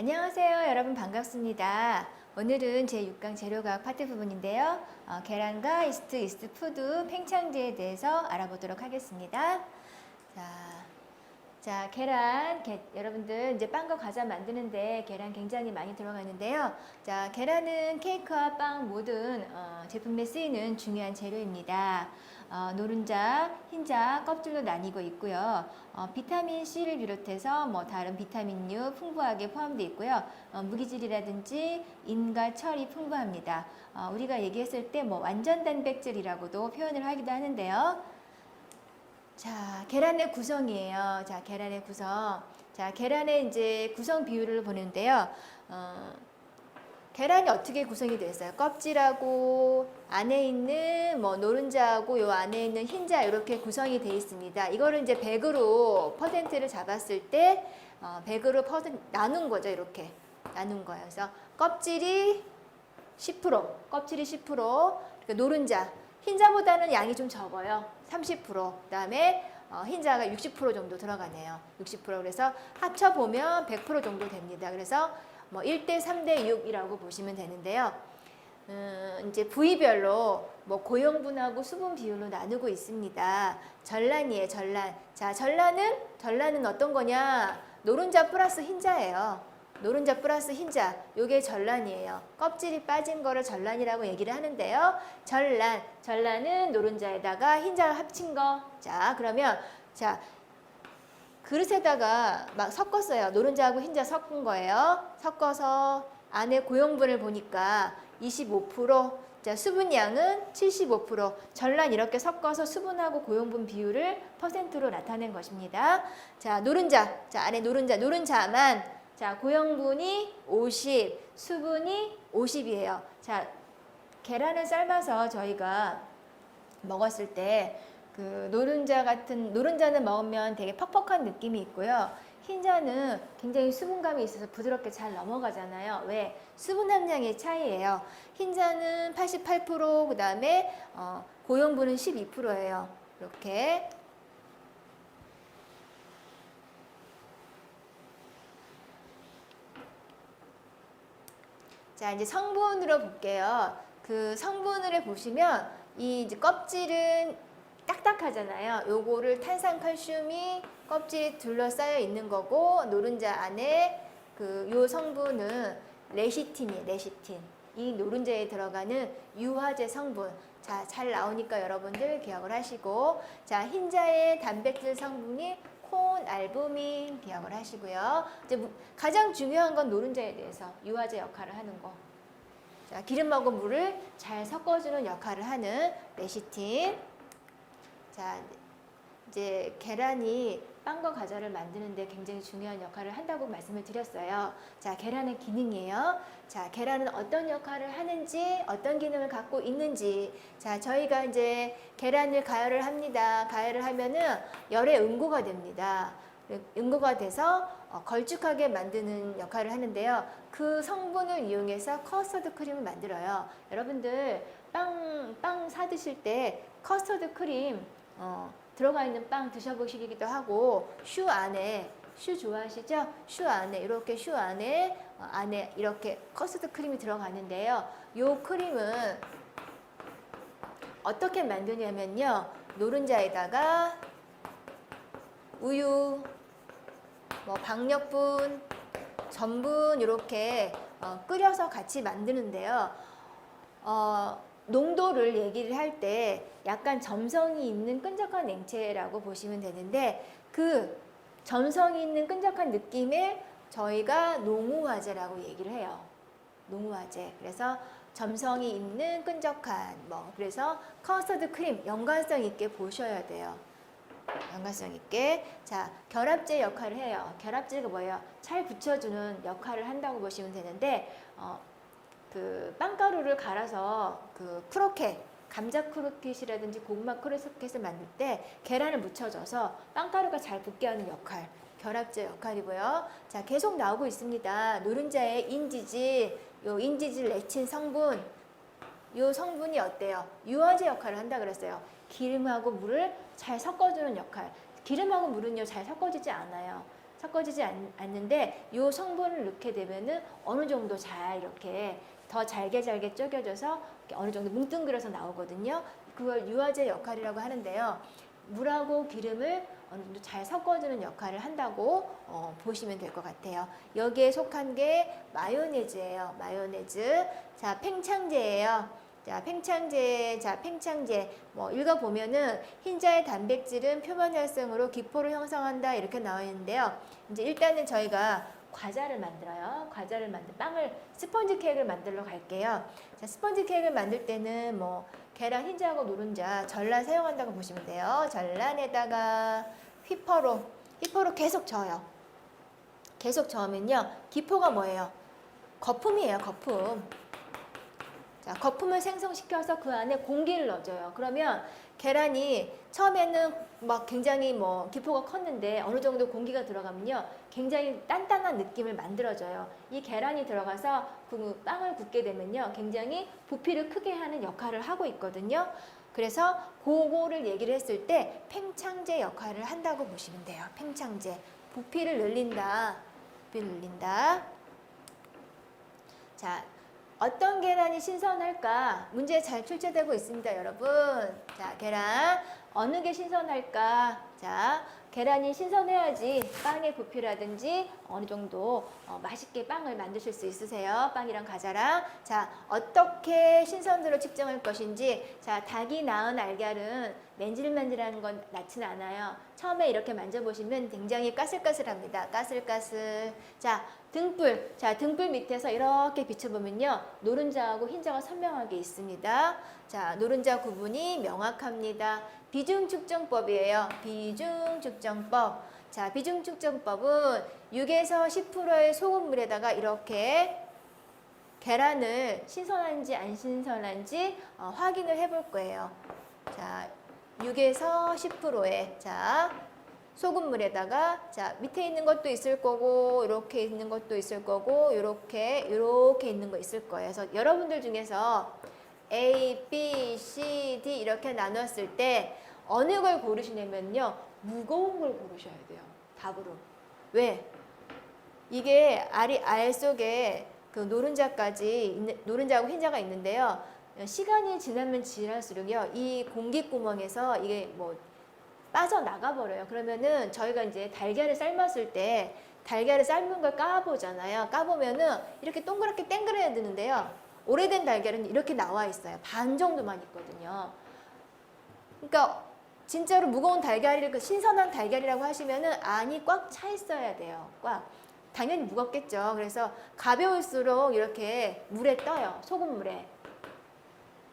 안녕하세요. 여러분 반갑습니다. 오늘은 제6강 재료과학 파트 부분인데요. 계란과 이스트 푸드 팽창제에 대해서 알아보도록 하겠습니다. 계란, 여러분들 이제 빵과 과자 만드는데 계란 굉장히 많이 들어가 있는데요. 자, 계란은 케이크와 빵 모든 제품에 쓰이는 중요한 재료입니다. 노른자, 흰자, 껍질로 나뉘고 있고요. 비타민 C를 비롯해서 다른 비타민류 풍부하게 포함되어 있고요. 무기질이라든지 인과 철이 풍부합니다. 우리가 얘기했을 때 완전 단백질이라고도 표현을 하기도 하는데요. 자, 계란의 구성이에요. 자, 계란의 구성. 자, 계란의 이제 구성 비율을 보는데요. 계란이 어떻게 구성이 되어 있어요? 껍질하고 안에 있는 노른자하고 요 안에 있는 흰자 이렇게 구성이 되어 있습니다. 이거를 이제 100으로 퍼센트를 잡았을 때 100으로 나눈 거죠. 이렇게 나눈 거예요. 그래서 껍질이 10%, 그러니까 노른자, 흰자보다는 양이 좀 적어요. 30%. 그다음에 흰자가 60% 정도 들어가네요. 60%. 그래서 합쳐보면 100% 정도 됩니다. 그래서 1대 3대 6이라고 보시면 되는데요. 이제 부위별로 고용분하고 수분 비율로 나누고 있습니다. 전란이에요, 전란. 자, 전란은 어떤 거냐? 노른자 플러스 흰자예요. 노른자 플러스 흰자, 요게 전란이에요. 껍질이 빠진 거를 전란이라고 얘기를 하는데요. 전란은 노른자에다가 흰자를 합친 거. 자, 그러면 그릇에다가 막 섞었어요. 노른자하고 흰자 섞은 거예요. 섞어서 안에 고용분을 보니까 25%, 자, 수분량은 75%, 전란 이렇게 섞어서 수분하고 고용분 비율을 퍼센트로 나타낸 것입니다. 자, 노른자, 자, 안에 노른자만 자, 고용분이 50, 수분이 50이에요. 자, 계란을 삶아서 저희가 먹었을 때 노른자는 먹으면 되게 퍽퍽한 느낌이 있고요. 흰자는 굉장히 수분감이 있어서 부드럽게 잘 넘어가잖아요. 왜? 수분 함량의 차이예요. 흰자는 88%, 그 다음에 고용분은 12%예요. 이렇게. 자, 이제 성분으로 볼게요. 그 성분을 보시면 이 이제 껍질은 딱딱하잖아요. 요거를 탄산칼슘이 껍질에 둘러싸여 있는 거고, 노른자 안에 요 성분은 레시틴이에요. 레시틴. 이 노른자에 들어가는 유화제 성분. 자, 잘 나오니까 여러분들 기억을 하시고, 자, 흰자의 단백질 성분이 콘, 알부민 기억을 하시고요. 이제 가장 중요한 건 노른자에 대해서 유화제 역할을 하는 거. 자, 기름하고 물을 잘 섞어주는 역할을 하는 레시틴. 자, 이제 계란이 빵과 과자를 만드는데 굉장히 중요한 역할을 한다고 말씀을 드렸어요. 자, 계란의 기능이에요. 자, 계란은 어떤 역할을 하는지, 어떤 기능을 갖고 있는지. 자, 저희가 이제 계란을 가열을 합니다. 가열을 하면은 열에 응고가 됩니다. 응고가 돼서 걸쭉하게 만드는 역할을 하는데요. 그 성분을 이용해서 커스터드 크림을 만들어요. 여러분들 빵 사 드실 때 커스터드 크림 들어가 있는 빵 드셔보시기도 하고, 슈 좋아하시죠? 슈 안에 이렇게 커스터드 크림이 들어가는데요. 요 크림은 어떻게 만드냐면요. 노른자에다가 우유, 박력분, 전분 이렇게 끓여서 같이 만드는데요. 농도를 얘기를 할 때 약간 점성이 있는 끈적한 냉채라고 보시면 되는데, 그 점성이 있는 끈적한 느낌에 저희가 농우화제라고 얘기를 해요. 농우화제. 그래서 점성이 있는 끈적한 그래서 커스터드 크림 연관성 있게 보셔야 돼요. 연관성 있게. 자, 결합제 역할을 해요. 결합제가 뭐예요? 잘 붙여주는 역할을 한다고 보시면 되는데, 그 빵가루를 갈아서 그 크로켓, 감자 크로켓이라든지 고구마 크로켓을 만들 때 계란을 묻혀줘서 빵가루가 잘 붙게 하는 역할, 결합제 역할이고요. 자, 계속 나오고 있습니다. 노른자의 인지질, 요 인지질 레친 성분, 요 성분이 어때요? 유화제 역할을 한다 그랬어요. 기름하고 물을 잘 섞어주는 역할. 기름하고 물은요 잘 섞어지지 않아요. 섞어지지 않는데 이 성분을 넣게 되면은 어느 정도 잘 이렇게 더 잘게 쪼개져서 어느 정도 뭉뚱그려서 나오거든요. 그걸 유화제 역할이라고 하는데요. 물하고 기름을 어느 정도 잘 섞어주는 역할을 한다고 보시면 될 것 같아요. 여기에 속한 게 마요네즈예요. 마요네즈. 자, 팽창제예요. 자, 팽창제. 뭐 읽어보면은 흰자의 단백질은 표면 활성으로 기포를 형성한다 이렇게 나와 있는데요. 이제 일단은 저희가 과자를 만들어요. 빵을 스펀지 케이크를 만들러 갈게요. 자, 스펀지 케이크를 만들 때는 뭐 계란 흰자하고 노른자 전란 사용한다고 보시면 돼요. 전란에다가 휘퍼로 계속 저어요. 계속 저으면요. 기포가 뭐예요? 거품이에요. 거품. 자, 거품을 생성시켜서 그 안에 공기를 넣어줘요. 그러면 계란이 처음에는 막 굉장히 뭐 기포가 컸는데 어느 정도 공기가 들어가면요. 굉장히 단단한 느낌을 만들어줘요. 이 계란이 들어가서 그 빵을 굽게 되면요. 굉장히 부피를 크게 하는 역할을 하고 있거든요. 그래서 그거를 얘기를 했을 때 팽창제 역할을 한다고 보시면 돼요. 팽창제. 부피를 늘린다. 자, 어떤 계란이 신선할까? 문제 잘 출제되고 있습니다, 여러분. 자, 계란. 어느 게 신선할까? 자, 계란이 신선해야지 빵의 부피라든지 어느 정도 맛있게 빵을 만드실 수 있으세요. 빵이랑 과자랑. 자, 어떻게 신선도를 측정할 것인지. 자, 닭이 낳은 알걀은 맨질맨질한 건 낳지는 않아요. 처음에 이렇게 만져보시면 굉장히 까슬까슬합니다. 까슬까슬. 자, 등불. 자, 등불 밑에서 이렇게 비춰보면요. 노른자하고 흰자가 선명하게 있습니다. 자, 노른자 구분이 명확합니다. 비중 측정법이에요. 비중 측정법. 자, 비중 측정법은 6에서 10%의 소금물에다가 이렇게 계란을 신선한지 안 신선한지 확인을 해볼 거예요. 자, 6에서 10%의 자, 소금물에다가 자, 밑에 있는 것도 있을 거고 이렇게 있는 것도 있을 거고 이렇게 있는 거 있을 거예요. 그래서 여러분들 중에서 A, B, C, D 이렇게 나눴을 때 어느 걸 고르시냐면요. 무거운 걸 고르셔야 돼요. 답으로. 왜? 이게 알 속에 그 노른자하고 흰자가 있는데요. 시간이 지나면 지날수록요. 이 공기구멍에서 이게 뭐 빠져나가 버려요. 그러면은 저희가 이제 달걀을 삶았을 때 달걀을 삶은 걸 까보잖아요. 까보면은 이렇게 동그랗게 땡그려야 되는데요. 오래된 달걀은 이렇게 나와 있어요. 반 정도만 있거든요. 그러니까 진짜로 무거운 달걀을 신선한 달걀이라고 하시면은 안이 꽉 차 있어야 돼요. 꽉. 당연히 무겁겠죠. 그래서 가벼울수록 이렇게 물에 떠요. 소금물에.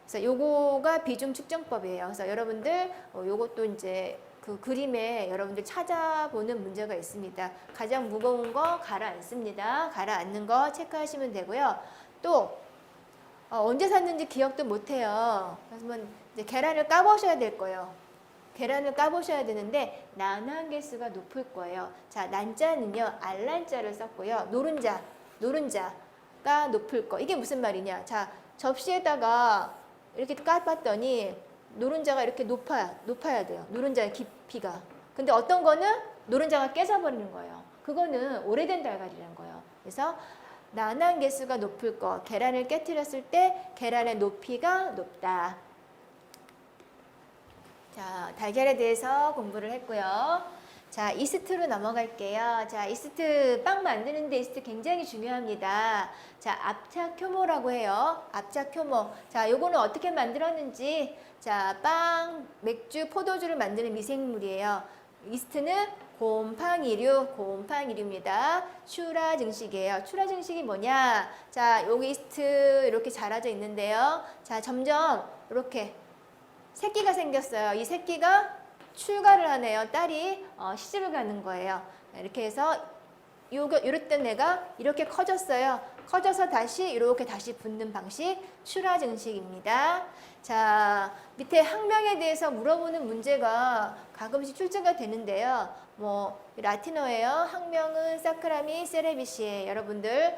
그래서 요거가 비중 측정법이에요. 그래서 여러분들 요것도 이제 그 그림에 여러분들 찾아보는 문제가 있습니다. 가장 무거운 거 가라앉습니다. 가라앉는 거 체크하시면 되고요. 또 언제 샀는지 기억도 못해요. 그래서 이제 계란을 까보셔야 될 거예요. 계란을 까보셔야 되는데 난항계수가 높을 거예요. 자, 난자는요 알란자를 썼고요. 노른자가 높을 거. 이게 무슨 말이냐? 자, 접시에다가 이렇게 까봤더니 노른자가 이렇게 높아야 돼요. 노른자의 깊이가. 근데 어떤 거는 노른자가 깨져버리는 거예요. 그거는 오래된 달걀이라는 거예요. 그래서 난항계수가 높을 거. 계란을 깨트렸을 때 계란의 높이가 높다. 자, 달걀에 대해서 공부를 했고요. 자, 이스트로 넘어갈게요. 자, 이스트, 빵 만드는데 이스트 굉장히 중요합니다. 자, 압착효모라고 해요. 압착효모. 자, 요거는 어떻게 만들었는지. 자, 빵, 맥주, 포도주를 만드는 미생물이에요. 이스트는 곰팡이류입니다. 추라 증식이에요. 추라 증식이 뭐냐? 자, 여기 이스트 이렇게 자라져 있는데요. 자, 점점 이렇게 새끼가 생겼어요. 이 새끼가 출가를 하네요. 딸이 시집을 가는 거예요. 이렇게 해서 요랬던 애가 이렇게 커졌어요. 커져서 이렇게 다시 붙는 방식 출하 증식입니다. 자, 밑에 학명에 대해서 물어보는 문제가 가끔씩 출제가 되는데요. 뭐 라틴어예요. 학명은 사크라미 세레비시에 여러분들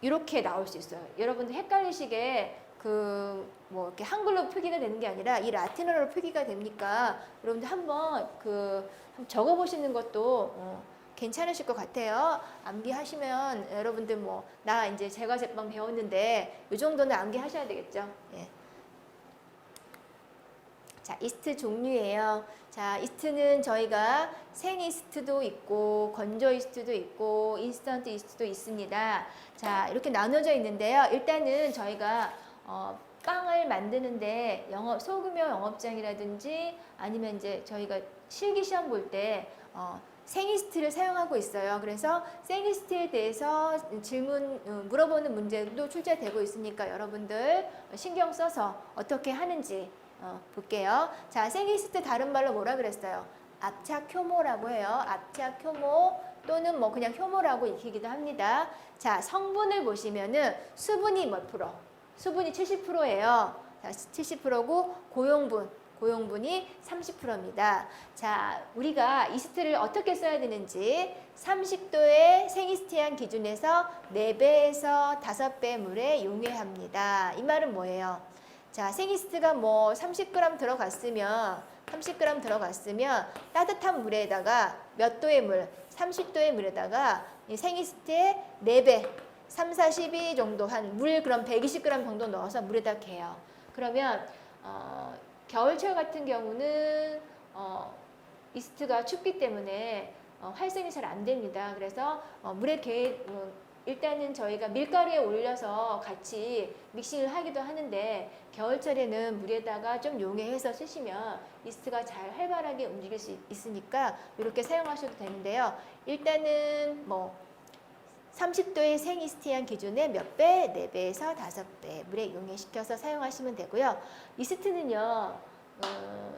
이렇게 나올 수 있어요. 여러분들 헷갈리시게 뭐 이렇게 한글로 표기가 되는 게 아니라 이 라틴어로 표기가 되니까 여러분들 한번 한번 적어 보시는 것도 괜찮으실 것 같아요. 암기하시면 여러분들 뭐 나 이제 제과 제빵 배웠는데 이 정도는 암기하셔야 되겠죠. 예. 자, 이스트 종류예요. 자, 이스트는 저희가 생 이스트도 있고 건조 이스트도 있고 인스턴트 이스트도 있습니다. 자, 이렇게 나눠져 있는데요. 일단은 저희가 빵을 만드는데 소규모 영업장이라든지 아니면 이제 저희가 실기 시험 볼 때 생이스트를 사용하고 있어요. 그래서 생이스트에 대해서 물어보는 문제도 출제되고 있으니까 여러분들 신경 써서 어떻게 하는지 볼게요. 자, 생이스트 다른 말로 뭐라 그랬어요? 압착효모라고 해요. 압착효모 또는 뭐 그냥 효모라고 익히기도 합니다. 자, 성분을 보시면은 수분이 몇 프로? 수분이 70%예요. 자, 70%고 고용분이 30%입니다. 자, 우리가 이스트를 어떻게 써야 되는지 30도의 생이스트향 기준에서 4배에서 5배 물에 용해합니다. 이 말은 뭐예요? 자, 생이스트가 뭐 30g 들어갔으면 따뜻한 물에다가 몇 도의 물? 30도의 물에다가 이 생이스트의 4배, 3, 42 정도 한 물 그럼 120g 정도 넣어서 물에다 개요. 그러면 겨울철 같은 경우는 이스트가 춥기 때문에 활성이 잘 안 됩니다. 그래서 물에 일단은 저희가 밀가루에 올려서 같이 믹싱을 하기도 하는데 겨울철에는 물에다가 좀 용해해서 쓰시면 이스트가 잘 활발하게 움직일 수 있으니까 이렇게 사용하셔도 되는데요. 일단은 뭐 30도의 생이스트향 기준에 몇 배? 4배에서 5배 물에 용해시켜서 사용하시면 되고요. 이스트는요,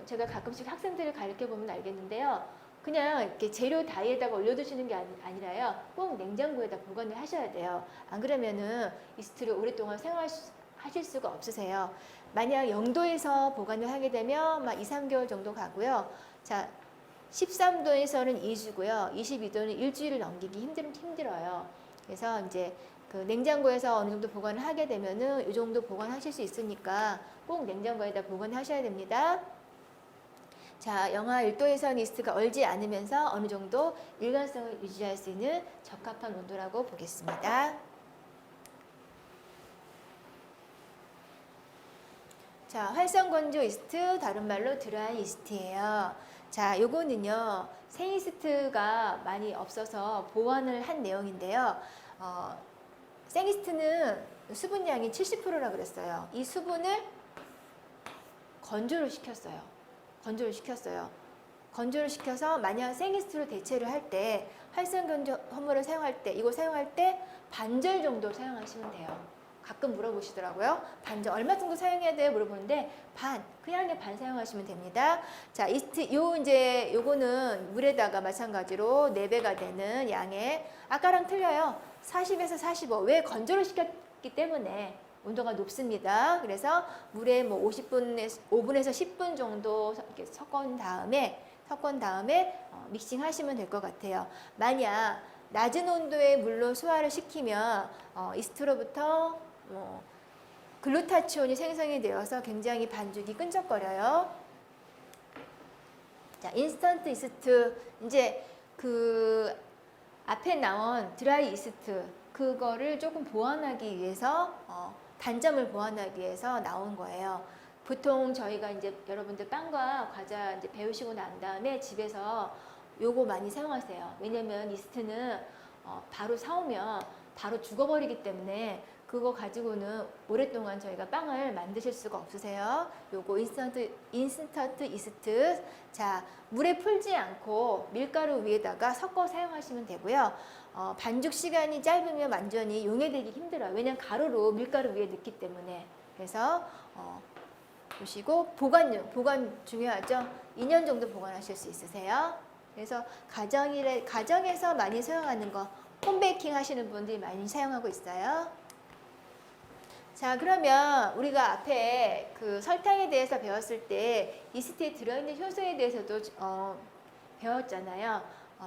제가 가끔씩 학생들을 가르쳐 보면 알겠는데요. 그냥 이렇게 재료 다이에다가 올려두시는 게 아니라요. 꼭 냉장고에다 보관을 하셔야 돼요. 안 그러면은 이스트를 오랫동안 사용하실 수가 없으세요. 만약 0도에서 보관을 하게 되면 막 2, 3개월 정도 가고요. 자, 13도에서는 2주고요. 22도는 일주일을 넘기기 힘들어요. 그래서 이제 그 냉장고에서 어느 정도 보관을 하게 되면은 이 정도 보관하실 수 있으니까 꼭 냉장고에다 보관하셔야 됩니다. 자, 영하 1도에서 이스트가 얼지 않으면서 어느 정도 일관성을 유지할 수 있는 적합한 온도라고 보겠습니다. 자, 활성건조 이스트, 다른 말로 드라이 이스트예요. 자, 요거는요, 생이스트가 많이 없어서 보완을 한 내용인데요. 생이스트는 수분량이 70%라 그랬어요. 이 수분을 건조를 시켰어요. 건조를 시켜서 만약 생이스트로 대체를 할 때 활성건조 허물을 사용할 때 이거 사용할 때 반절 정도 사용하시면 돼요. 가끔 물어보시더라고요. 반절 얼마 정도 사용해야 돼요? 물어보는데 그냥의 반 사용하시면 됩니다. 자, 이스트 요거는 물에다가 마찬가지로 4배가 되는 양의 아까랑 틀려요. 40에서 45. 왜 건조를 시켰기 때문에 온도가 높습니다. 그래서 물에 뭐 5분에서 10분 정도 이렇게 섞은 다음에 믹싱 하시면 될 것 같아요. 만약 낮은 온도의 물로 소화를 시키면 이스트로부터 글루타치온이 생성이 되어서 굉장히 반죽이 끈적거려요. 자, 인스턴트 이스트, 이제 그 앞에 나온 드라이 이스트, 그거를 조금 보완하기 위해서 단점을 보완하기 위해서 나온 거예요. 보통 저희가 이제 여러분들 빵과 과자 이제 배우시고 난 다음에 집에서 요거 많이 사용하세요. 왜냐면 이스트는 바로 사오면 바로 죽어버리기 때문에 그거 가지고는 오랫동안 저희가 빵을 만드실 수가 없으세요. 요거 인스턴트 이스트. 자, 물에 풀지 않고 밀가루 위에다가 섞어 사용하시면 되고요. 반죽 시간이 짧으면 완전히 용해되기 힘들어요. 왜냐면 가루로 밀가루 위에 넣기 때문에. 그래서 보시고 보관 중요하죠. 2년 정도 보관하실 수 있으세요. 그래서 가정에서 많이 사용하는 거, 홈베이킹 하시는 분들이 많이 사용하고 있어요. 자, 그러면 우리가 앞에 그 설탕에 대해서 배웠을 때 이스트에 들어있는 효소에 대해서도 배웠잖아요.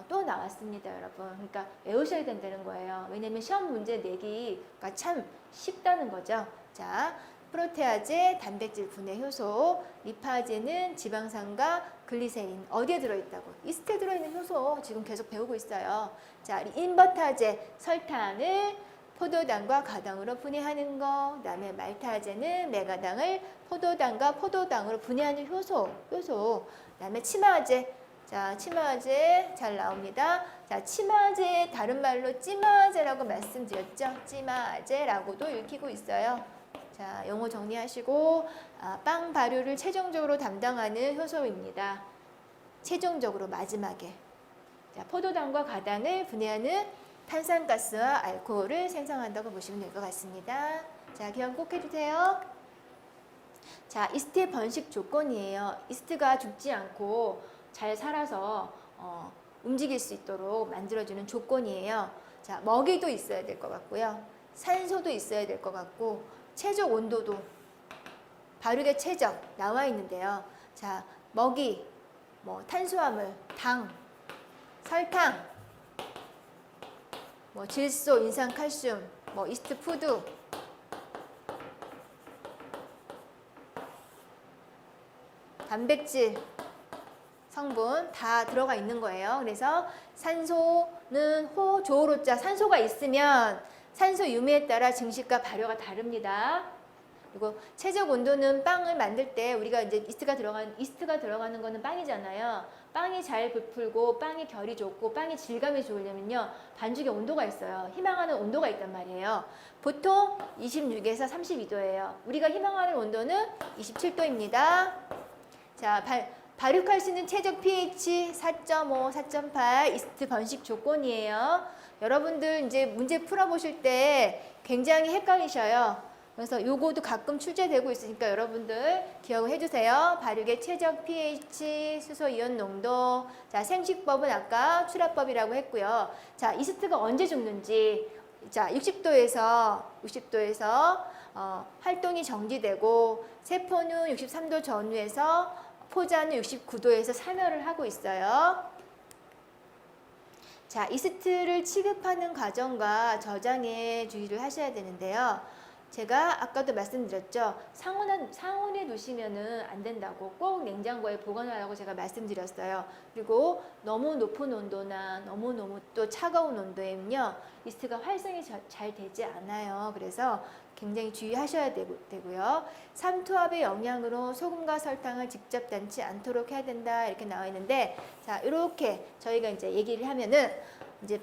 또 나왔습니다, 여러분. 그러니까 외우셔야 된다는 거예요. 왜냐면 시험 문제 내기가 참 쉽다는 거죠. 자, 프로테아제, 단백질 분해 효소, 리파제는 지방산과 글리세린. 어디에 들어있다고? 이스트에 들어있는 효소 지금 계속 배우고 있어요. 자, 인버타제, 설탕을 포도당과 가당으로 분해하는 거. 그다음에 말타제는 메가당을 포도당과 포도당으로 분해하는 효소. 그다음에 치마제. 자, 치마제 잘 나옵니다. 자, 치마제 다른 말로 찌마제라고 말씀드렸죠. 찌마제라고도 읽히고 있어요. 자, 용어 정리하시고 빵 발효를 최종적으로 담당하는 효소입니다. 최종적으로 마지막에. 자, 포도당과 가당을 분해하는 탄산가스와 알코올을 생성한다고 보시면 될 것 같습니다. 자, 기억 꼭 해주세요. 자, 이스트의 번식 조건이에요. 이스트가 죽지 않고 잘 살아서 움직일 수 있도록 만들어주는 조건이에요. 자, 먹이도 있어야 될 것 같고요. 산소도 있어야 될 것 같고 최적 온도도 발육의 최적 나와 있는데요. 자, 먹이, 탄수화물, 당, 설탕, 질소, 인산, 칼슘, 이스트 푸드, 단백질 성분 다 들어가 있는 거예요. 그래서 산소는 호조로자, 산소가 있으면 산소 유무에 따라 증식과 발효가 다릅니다. 그리고 최적 온도는 빵을 만들 때 우리가 이제 이스트가 들어가는 거는 빵이잖아요. 빵이 잘 부풀고 빵이 결이 좋고 빵이 질감이 좋으려면요, 반죽에 온도가 있어요. 희망하는 온도가 있단 말이에요. 보통 26에서 32도예요. 우리가 희망하는 온도는 27도입니다. 자, 발육할 수 있는 최적 pH 4.5, 4.8 이스트 번식 조건이에요. 여러분들 이제 문제 풀어보실 때 굉장히 헷갈리셔요. 그래서 요거도 가끔 출제되고 있으니까 여러분들 기억을 해주세요. 발육의 최적 pH, 수소이온 농도. 자, 생식법은 아까 출하법이라고 했고요. 자, 이스트가 언제 죽는지. 자, 60도에서 활동이 정지되고 세포는 63도 전후에서 포자는 69도에서 산화를 하고 있어요. 자, 이스트를 취급하는 과정과 저장에 주의를 하셔야 되는데요. 제가 아까도 말씀드렸죠. 상온에 두시면은 안 된다고, 꼭 냉장고에 보관하라고 제가 말씀드렸어요. 그리고 너무 높은 온도나 너무 또 차가운 온도에는요, 이스트가 활성이 잘 되지 않아요. 그래서 굉장히 주의하셔야 되고요. 삼투압의 영향으로 소금과 설탕을 직접 담지 않도록 해야 된다, 이렇게 나와 있는데, 자, 이렇게 저희가 이제 얘기를 하면은 이제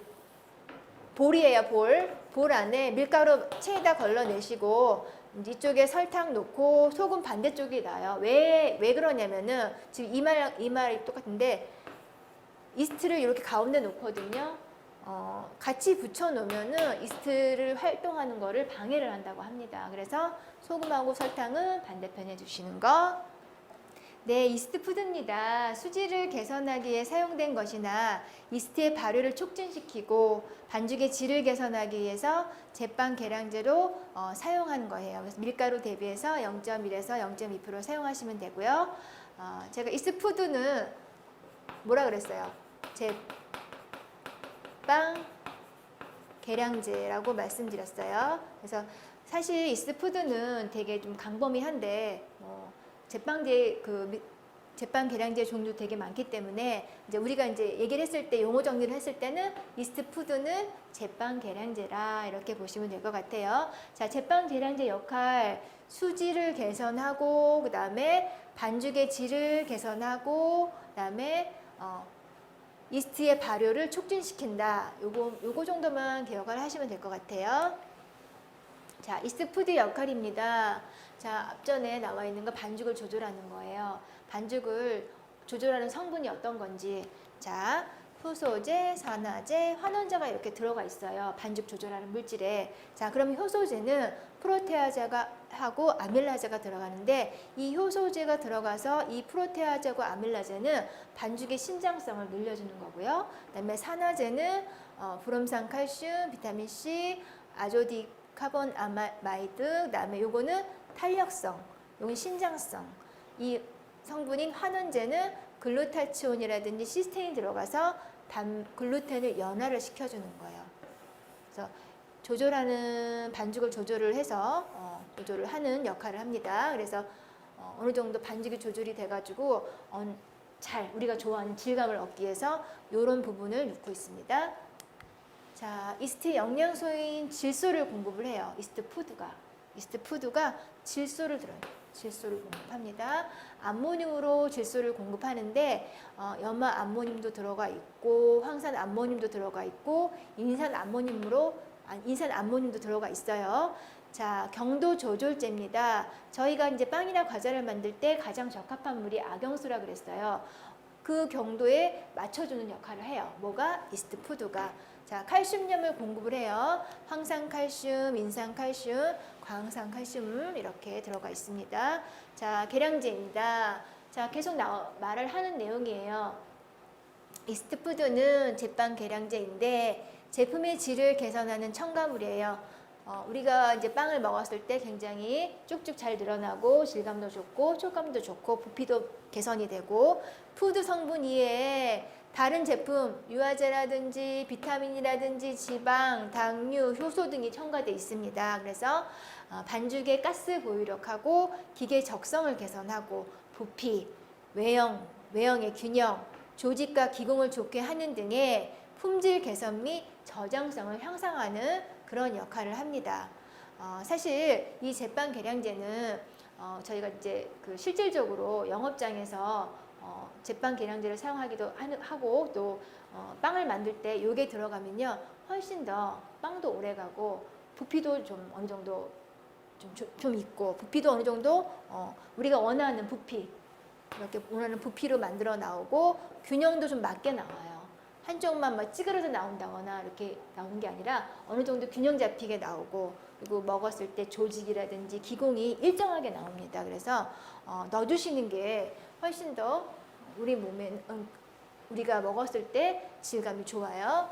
볼이에요, 볼 안에 밀가루 체에다 걸러내시고 이쪽에 설탕 놓고 소금 반대쪽에 놔요. 왜 그러냐면은 지금 이 말이 똑같은데 이스트를 이렇게 가운데 놓거든요. 같이 붙여 놓으면은 이스트를 활동하는 거를 방해를 한다고 합니다. 그래서 소금하고 설탕은 반대편에 두시는 거. 네, 이스트 푸드입니다. 수질을 개선하기 위해 사용된 것이나 이스트의 발효를 촉진시키고 반죽의 질을 개선하기 위해서 제빵 계량제로 사용한 거예요. 그래서 밀가루 대비해서 0.1에서 0.2% 사용하시면 되고요. 제가 이스트 푸드는 뭐라 그랬어요? 제빵 계량제라고 말씀드렸어요. 그래서 사실 이스트 푸드는 되게 좀 광범위한데 제빵 계량제 종류 되게 많기 때문에 이제 우리가 이제 얘기를 했을 때 용어 정리를 했을 때는 이스트 푸드는 제빵 계량제라 이렇게 보시면 될 것 같아요. 자, 제빵 계량제 역할, 수질을 개선하고 그다음에 반죽의 질을 개선하고 그다음에 이스트의 발효를 촉진시킨다. 요거 정도만 기억을 하시면 될 것 같아요. 자, 이스트 푸드 역할입니다. 자, 앞전에 나와 있는 거 반죽을 조절하는 거예요. 반죽을 조절하는 성분이 어떤 건지. 자, 효소제, 산화제, 환원제가 이렇게 들어가 있어요. 반죽 조절하는 물질에. 자, 그럼 효소제는 프로테아제가 하고 아밀라제가 들어가는데 이 효소제가 들어가서 이 프로테아제와 아밀라제는 반죽의 신장성을 늘려주는 거고요. 그다음에 산화제는 브롬산 칼슘, 비타민 C, 아조디 카본 아마이드, 그다음에 요거는 탄력성, 요건 신장성. 이 성분인 환원제는 글루타치온이라든지 시스테인이 들어가서 글루텐을 연화를 시켜주는 거예요. 그래서 조절하는 반죽을 조절을 해서 조절을 하는 역할을 합니다. 그래서 어느 정도 반죽이 조절이 돼가지고 잘 우리가 좋아하는 질감을 얻기 위해서 이런 부분을 넣고 있습니다. 자, 이스트의 영양소인 질소를 공급을 해요. 이스트 푸드가 질소를 들어요. 질소를 공급합니다. 암모늄으로 질소를 공급하는데 염화 암모늄도 들어가 있고 황산 암모늄도 들어가 있고 인산 암모늄도 들어가 있어요. 자, 경도 조절제입니다. 저희가 이제 빵이나 과자를 만들 때 가장 적합한 물이 악영수라 그랬어요. 그 경도에 맞춰주는 역할을 해요. 뭐가? 이스트 푸드가. 자, 칼슘염을 공급을 해요. 황산칼슘, 인산칼슘, 광산칼슘 이렇게 들어가 있습니다. 자, 계량제입니다. 자, 계속 말을 하는 내용이에요. 이스트 푸드는 제빵 계량제인데 제품의 질을 개선하는 첨가물이에요. 우리가 이제 빵을 먹었을 때 굉장히 쭉쭉 잘 늘어나고 질감도 좋고 촉감도 좋고 부피도 개선이 되고 푸드 성분 이외에 다른 제품 유화제라든지 비타민이라든지 지방, 당류, 효소 등이 첨가되어 있습니다. 그래서 반죽의 가스 보유력하고 기계 적성을 개선하고 부피, 외형의 균형, 조직과 기공을 좋게 하는 등의 품질 개선 및 저장성을 향상하는 그런 역할을 합니다. 사실 이 제빵 계량제는 저희가 이제 실질적으로 영업장에서 제빵 계량제를 사용하기도 하고 또 빵을 만들 때 요게 들어가면요 훨씬 더 빵도 오래가고 부피도 좀 어느 정도 좀 있고 부피도 어느 정도 우리가 원하는 부피 이렇게 원하는 부피로 만들어 나오고 균형도 좀 맞게 나와요. 한쪽만 막 찌그러져 나온다거나 이렇게 나오는 게 아니라 어느 정도 균형 잡히게 나오고 그리고 먹었을 때 조직이라든지 기공이 일정하게 나옵니다. 그래서 넣어주시는 게 훨씬 더 우리 몸에 우리가 먹었을 때 질감이 좋아요.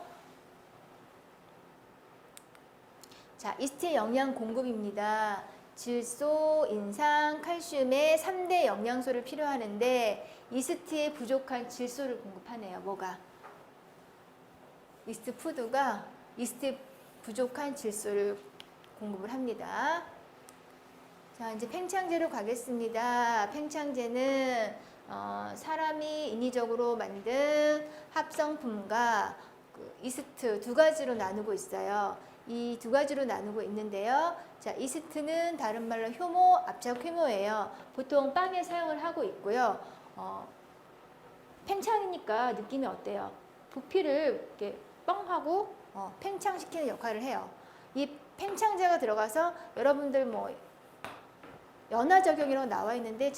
자, 이스트의 영양 공급입니다. 질소, 인산, 칼슘의 3대 영양소를 필요하는데 이스트에 부족한 질소를 공급하네요. 뭐가? 이스트 푸드가 이스트에 부족한 질소를 공급을 합니다. 자, 이제 팽창제로 가겠습니다. 팽창제는 사람이 인위적으로 만든 합성품과 이스트 두 가지로 나누고 있어요. 이 두 가지로 나누고 있는데요. 자, 이스트는 다른 말로 효모, 압착 효모예요. 보통 빵에 사용을 하고 있고요. 팽창이니까 느낌이 어때요? 부피를 이렇게 뻥 하고 팽창시키는 역할을 해요. 이 팽창제가 들어가서 여러분들 뭐 연화 적용이라고 나와 있는데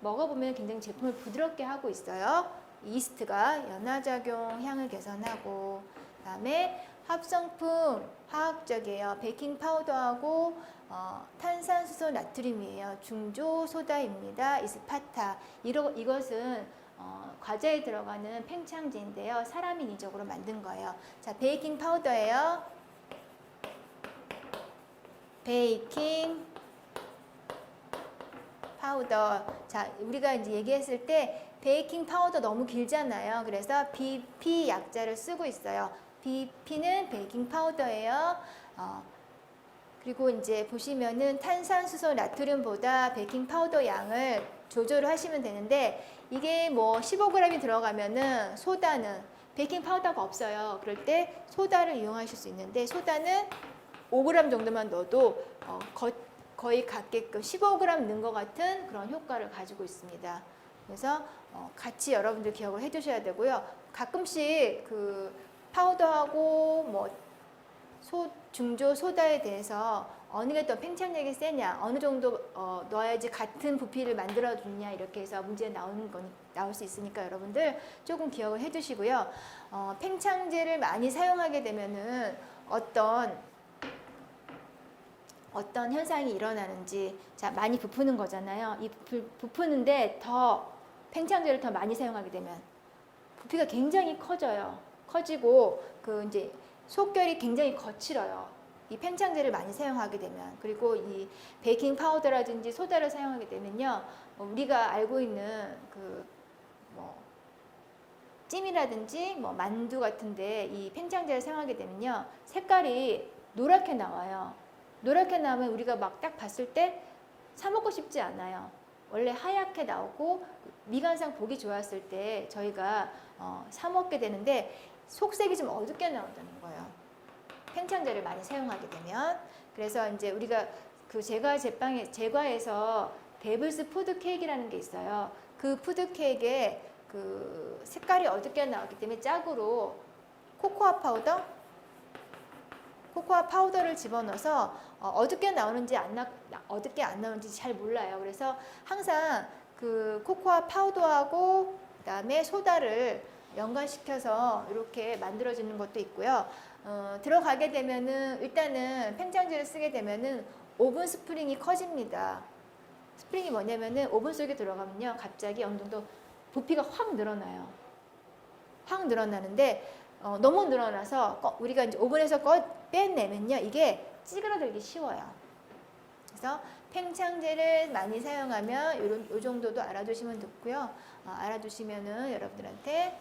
먹어보면 굉장히 제품을 부드럽게 하고 있어요. 이스트가 연화 작용 향을 개선하고 그다음에 합성품 화학적이에요. 베이킹 파우더하고 탄산수소 나트륨이에요. 중조 소다입니다. 이스파타. 이것은 과자에 들어가는 팽창제인데요. 사람이 인위적으로 만든 거예요. 자, 베이킹 파우더예요. 베이킹 파우더. 자, 우리가 이제 얘기했을 때 베이킹 파우더 너무 길잖아요. 그래서 BP 약자를 쓰고 있어요. BP는 베이킹 파우더예요. 그리고 이제 보시면은 탄산수소 나트륨보다 베이킹 파우더 양을 조절을 하시면 되는데 이게 뭐 15g이 들어가면은 소다는 베이킹 파우더가 없어요. 그럴 때 소다를 이용하실 수 있는데 소다는 5g 정도만 넣어도 거의 같게끔 15g 넣은 것 같은 그런 효과를 가지고 있습니다. 그래서 같이 여러분들 기억을 해 두셔야 되고요. 가끔씩 파우더하고 뭐 중조 소다에 대해서 어느 게 더 팽창력이 세냐, 어느 정도 넣어야지 같은 부피를 만들어 주냐 이렇게 해서 문제 나올 수 있으니까 여러분들 조금 기억을 해 두시고요. 팽창제를 많이 사용하게 되면은 어떤 현상이 일어나는지. 자, 많이 부푸는 거잖아요. 이 부푸는데 더 팽창제를 더 많이 사용하게 되면 부피가 굉장히 커지고 이제 속결이 굉장히 거칠어요. 이 팽창제를 많이 사용하게 되면. 그리고 이 베이킹 파우더라든지 소다를 사용하게 되면요. 우리가 알고 있는 찜이라든지 만두 같은데 이 팽창제를 사용하게 되면요. 색깔이 노랗게 나와요. 노랗게 나오면 우리가 막 딱 봤을 때 사 먹고 싶지 않아요. 원래 하얗게 나오고 미간상 보기 좋았을 때 저희가 사 먹게 되는데 속색이 좀 어둡게 나온다는 거예요. 팽창제를 많이 사용하게 되면. 그래서 이제 우리가 그 제과에서 데블스 푸드 케이크라는 게 있어요. 그 푸드 케이크에 그 색깔이 어둡게 나왔기 때문에 짝으로 코코아 파우더를 집어넣어서 어둡게 나오는지 어둡게 안 나오는지 잘 몰라요. 그래서 항상 그 코코아 파우더하고 그다음에 소다를 연관시켜서 이렇게 만들어지는 것도 있고요. 들어가게 되면은 일단은 팽창제를 쓰게 되면은 오븐 스프링이 커집니다. 스프링이 뭐냐면은 오븐 속에 들어가면요 갑자기 어느 정도 부피가 확 늘어나요. 확 늘어나는데 너무 늘어나서 우리가 이제 오븐에서 빼내면요 이게 찌그러들기 쉬워요. 그래서 팽창제를 많이 사용하면 요 정도도 알아두시면 좋고요. 알아두시면은 여러분들한테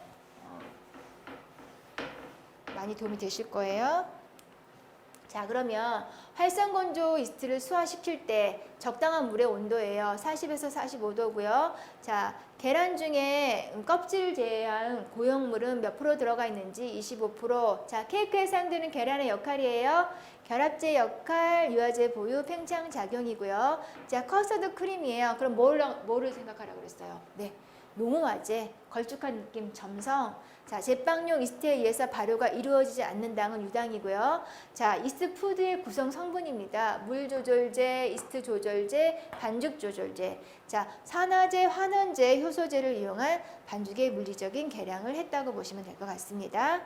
많이 도움이 되실 거예요. 자, 그러면 활성건조 이스트를 수화시킬 때 적당한 물의 온도예요. 40에서 45도고요. 자, 계란 중에 껍질 제외한 고용물은 몇 프로 들어가 있는지 25%. 자, 케이크에 사용되는 계란의 역할이에요. 결합제 역할, 유화제 보유, 팽창 작용이고요. 자, 커스터드 크림이에요. 그럼 뭐를 생각하라고 그랬어요? 네, 농후화제, 걸쭉한 느낌, 점성. 자, 제빵용 이스트에 의해서 발효가 이루어지지 않는 당은 유당이고요. 자, 이스트 푸드의 구성 성분입니다. 물 조절제, 이스트 조절제, 반죽 조절제. 자, 산화제, 환원제, 효소제를 이용한 반죽의 물리적인 계량을 했다고 보시면 될 것 같습니다.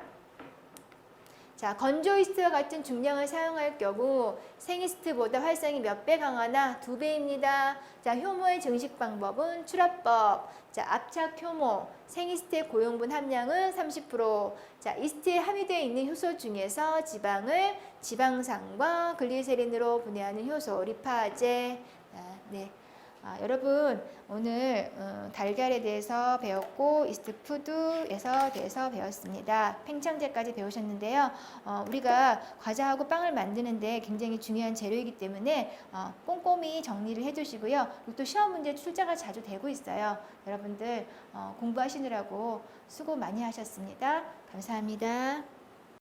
자, 건조 이스트와 같은 중량을 사용할 경우 생이스트보다 활성이 몇 배 강하나 2배입니다. 자, 효모의 증식 방법은 출합법. 자, 압착 효모, 생이스트의 고용분 함량은 30%. 자, 이스트에 함유되어 있는 효소 중에서 지방을 지방산과 글리세린으로 분해하는 효소, 리파제. 네. 여러분 오늘 달걀에 대해서 배웠고 이스트 푸드에서 대해서 배웠습니다. 팽창제까지 배우셨는데요. 우리가 과자하고 빵을 만드는데 굉장히 중요한 재료이기 때문에 꼼꼼히 정리를 해두시고요. 그리고 또 시험 문제 출제가 자주 되고 있어요. 여러분들 공부하시느라고 수고 많이 하셨습니다. 감사합니다.